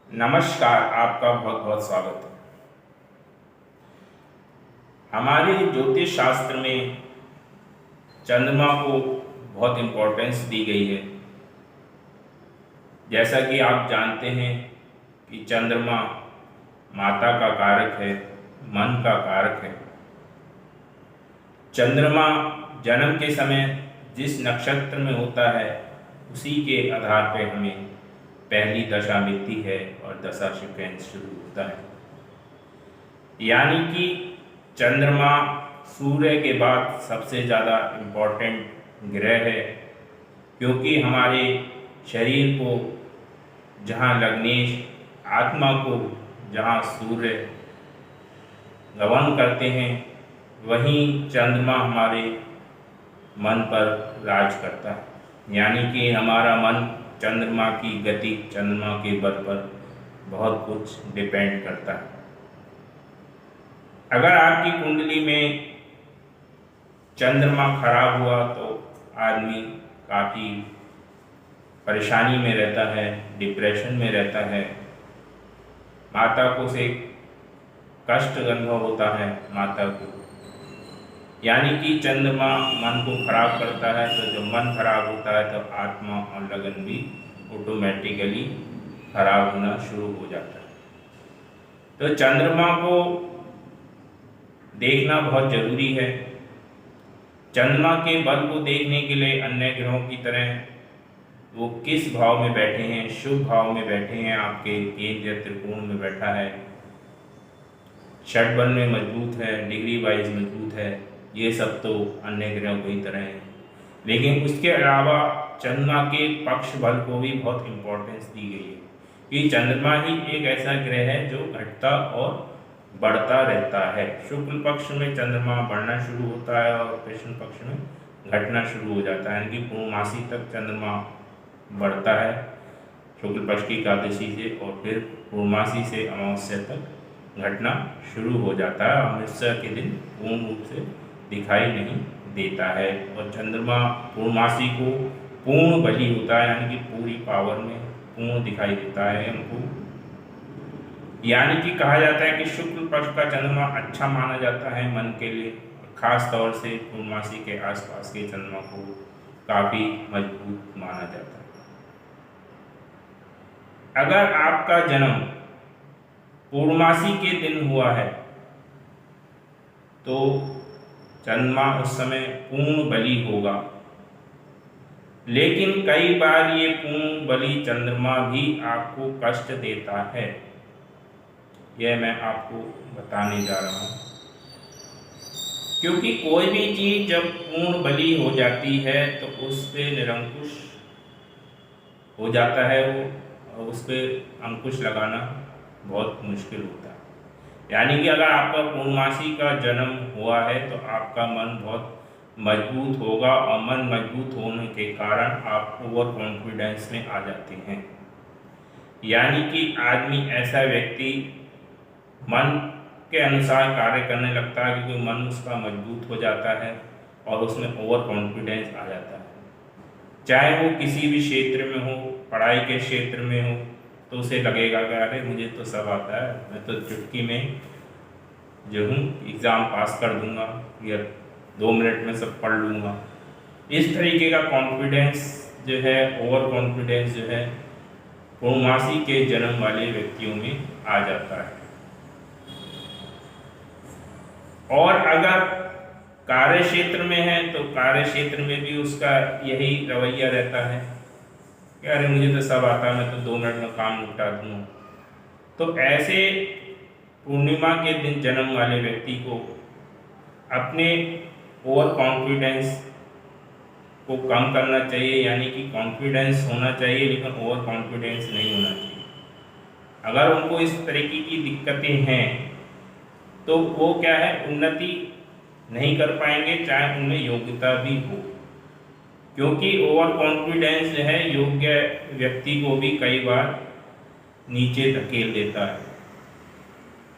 नमस्कार, आपका बहुत बहुत स्वागत है। हमारे ज्योतिष शास्त्र में चंद्रमा को बहुत इम्पोर्टेंस दी गई है। जैसा कि आप जानते हैं कि चंद्रमा माता का कारक है, मन का कारक है। चंद्रमा जन्म के समय जिस नक्षत्र में होता है उसी के आधार पर हमें पहली दशा मिलती है और दशा सीक्वेंस शुरू होता है। यानी कि चंद्रमा सूर्य के बाद सबसे ज़्यादा इम्पोर्टेंट ग्रह है, क्योंकि हमारे शरीर को जहाँ लग्नेश, आत्मा को जहाँ सूर्य गमन करते हैं, वहीं चंद्रमा हमारे मन पर राज करता है। यानी कि हमारा मन चंद्रमा की गति, चंद्रमा के बल पर बहुत कुछ डिपेंड करता है। अगर आपकी कुंडली में चंद्रमा खराब हुआ तो आदमी काफ़ी परेशानी में रहता है, डिप्रेशन में रहता है, माता को से कष्ट अनुभव होता है माता को। यानी कि चंद्रमा मन को खराब करता है, तो जब मन खराब होता है तो आत्मा और लगन भी ऑटोमेटिकली खराब होना शुरू हो जाता है। तो चंद्रमा को देखना बहुत ज़रूरी है। चंद्रमा के बल को देखने के लिए अन्य ग्रहों की तरह वो किस भाव में बैठे हैं, शुभ भाव में बैठे हैं, आपके केंद्र या त्रिकोण में बैठा है, षट बल में मजबूत है, डिग्री वाइज मजबूत है, ये सब तो अन्य ग्रहों की तरह है। लेकिन उसके अलावा चंद्रमा के पक्ष बल को भी बहुत इम्पोर्टेंस दी गई है कि चंद्रमा ही एक ऐसा ग्रह है जो घटता और बढ़ता रहता है। शुक्ल पक्ष में चंद्रमा बढ़ना शुरू होता है और कृष्ण पक्ष में घटना शुरू हो जाता है। यानी कि पूर्णमासी तक चंद्रमा बढ़ता है शुक्ल पक्ष की एकादशी से, और फिर पूर्णमासी से अमावस्या तक घटना शुरू हो जाता है। अमावस्या के दिन पूर्ण रूप से दिखाई नहीं देता है और चंद्रमा पूर्णमासी को पूर्ण बली होता है, यानी कि पूरी पावर में पूर्ण दिखाई देता है हमको। यानी कि कहा जाता है कि शुक्ल पक्ष का चंद्रमा अच्छा माना जाता है मन के लिए, खास तौर से पूर्णमासी के आसपास के चंद्रमा को काफ़ी मजबूत माना जाता है। अगर आपका जन्म पूर्णमासी के दिन हुआ है तो चंद्रमा उस समय पूर्ण बली होगा, लेकिन कई बार ये पूर्ण बली चंद्रमा भी आपको कष्ट देता है। यह मैं आपको बताने जा रहा हूँ, क्योंकि कोई भी चीज़ जब पूर्ण बली हो जाती है तो उस पर निरंकुश हो जाता है वो, और उस पर अंकुश लगाना बहुत मुश्किल होता है। यानी कि अगर आपका पूर्णमासी का जन्म हुआ है तो आपका मन बहुत मजबूत होगा, और मन मजबूत होने के कारण आप ओवर कॉन्फिडेंस में आ जाते हैं। यानी कि आदमी ऐसा व्यक्ति मन के अनुसार कार्य करने लगता है, क्योंकि मन उसका मजबूत हो जाता है और उसमें ओवर कॉन्फिडेंस आ जाता है। चाहे वो किसी भी क्षेत्र में हो, पढ़ाई के क्षेत्र में हो, तो उसे लगेगा कि अरे मुझे तो सब आता है, मैं तो चुटकी में जो हूँ एग्ज़ाम पास कर दूंगा या 2 मिनट में सब पढ़ लूँगा। इस तरीके का कॉन्फिडेंस जो है, ओवर कॉन्फिडेंस जो है, पूर्णमासी के जन्म वाले व्यक्तियों में आ जाता है। और अगर कार्य क्षेत्र में है तो कार्य क्षेत्र में भी उसका यही रवैया रहता है कि अरे मुझे तो सब आता है, मैं तो 2 मिनट में काम निपटा दूँगा। तो ऐसे पूर्णिमा के दिन जन्म वाले व्यक्ति को अपने ओवर कॉन्फिडेंस को कम करना चाहिए। यानी कि कॉन्फिडेंस होना चाहिए लेकिन ओवर कॉन्फिडेंस नहीं होना चाहिए। अगर उनको इस तरीके की दिक्कतें हैं तो वो क्या है, उन्नति नहीं कर पाएंगे, चाहे उनमें योग्यता भी हो। क्योंकि ओवर कॉन्फिडेंस जो है योग्य व्यक्ति को भी कई बार नीचे धकेल देता है।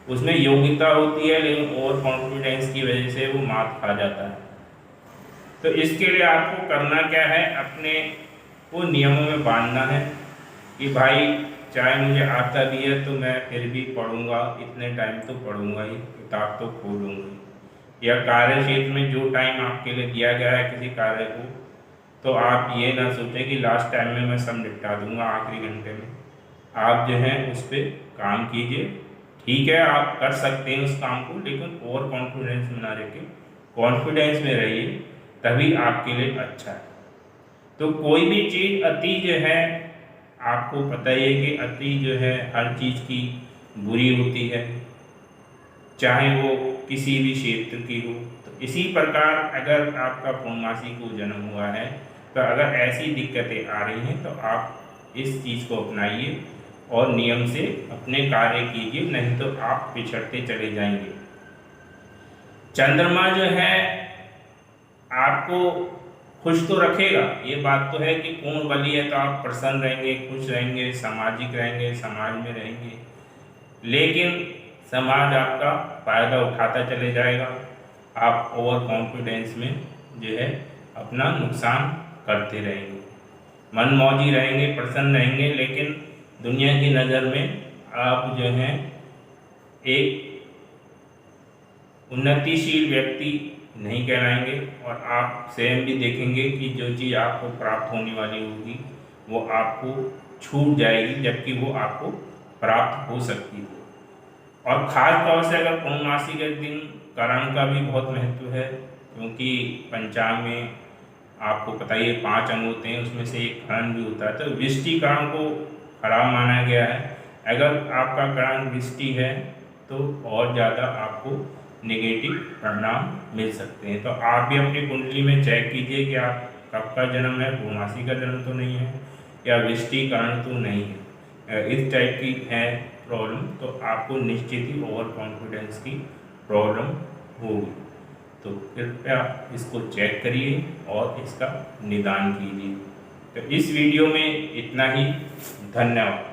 उसमें योग्यता होती है लेकिन ओवर कॉन्फिडेंस की वजह से वो मात खा जाता है। तो इसके लिए आपको करना क्या है, अपने को नियमों में बांधना है कि भाई चाहे मुझे आता भी है तो मैं फिर भी पढ़ूंगा, इतने टाइम तो पढ़ूंगा ही, किताब तो खोलूंगी। या कार्य क्षेत्र में जो टाइम आपके लिए दिया गया है किसी कार्य को, तो आप ये ना सोचें कि लास्ट टाइम में मैं सब निपटा दूंगा आखिरी घंटे में। आप जो है उस पर काम कीजिए। ठीक है, आप कर सकते हैं उस काम को, लेकिन ओवर कॉन्फिडेंस में ना रहिए, कॉन्फिडेंस में रहिए, तभी आपके लिए अच्छा है। तो कोई भी चीज़ अति जो है, आपको पता ही है कि अति जो है हर चीज़ की बुरी होती है, चाहे वो किसी भी क्षेत्र की हो। तो इसी प्रकार अगर आपका पूर्णमासी को जन्म हुआ है, तो अगर ऐसी दिक्कतें आ रही हैं तो आप इस चीज़ को अपनाइए और नियम से अपने कार्य कीजिए, नहीं तो आप पिछड़ते चले जाएंगे। चंद्रमा जो है आपको खुश तो रखेगा, ये बात तो है कि पूर्ण बली है तो आप प्रसन्न रहेंगे, खुश रहेंगे, सामाजिक रहेंगे, समाज में रहेंगे, लेकिन समाज आपका फ़ायदा उठाता चले जाएगा। आप ओवर कॉन्फिडेंस में जो है अपना नुकसान करते रहेंगे, मनमौजी रहेंगे, प्रसन्न रहेंगे, लेकिन दुनिया की नज़र में आप जो हैं एक उन्नतिशील व्यक्ति नहीं कहलाएंगे। और आप स्वयं भी देखेंगे कि जो चीज़ आपको प्राप्त होने वाली होगी वो आपको छूट जाएगी, जबकि वो आपको प्राप्त हो सकती है। और ख़ास तौर से अगर पूर्णमासी के दिन करण का भी बहुत महत्व है, क्योंकि पंचांग में आपको पता ही है 5 अंग होते हैं, उसमें से एक करण भी होता है। तो विष्टि करण को खराब माना गया है। अगर आपका करण विष्टि है तो और ज़्यादा आपको नेगेटिव परिणाम मिल सकते हैं। तो आप भी अपनी कुंडली में चेक कीजिए कि आप कब का जन्म है, पूर्णमासी का जन्म तो नहीं है, या विष्टि करण तो नहीं है। इस टाइप की है प्रॉब्लम तो आपको निश्चित ही ओवर कॉन्फिडेंस की प्रॉब्लम होगी। तो कृपया इसको चेक करिए और इसका निदान कीजिए। तो इस वीडियो में इतना ही। धन्यवाद।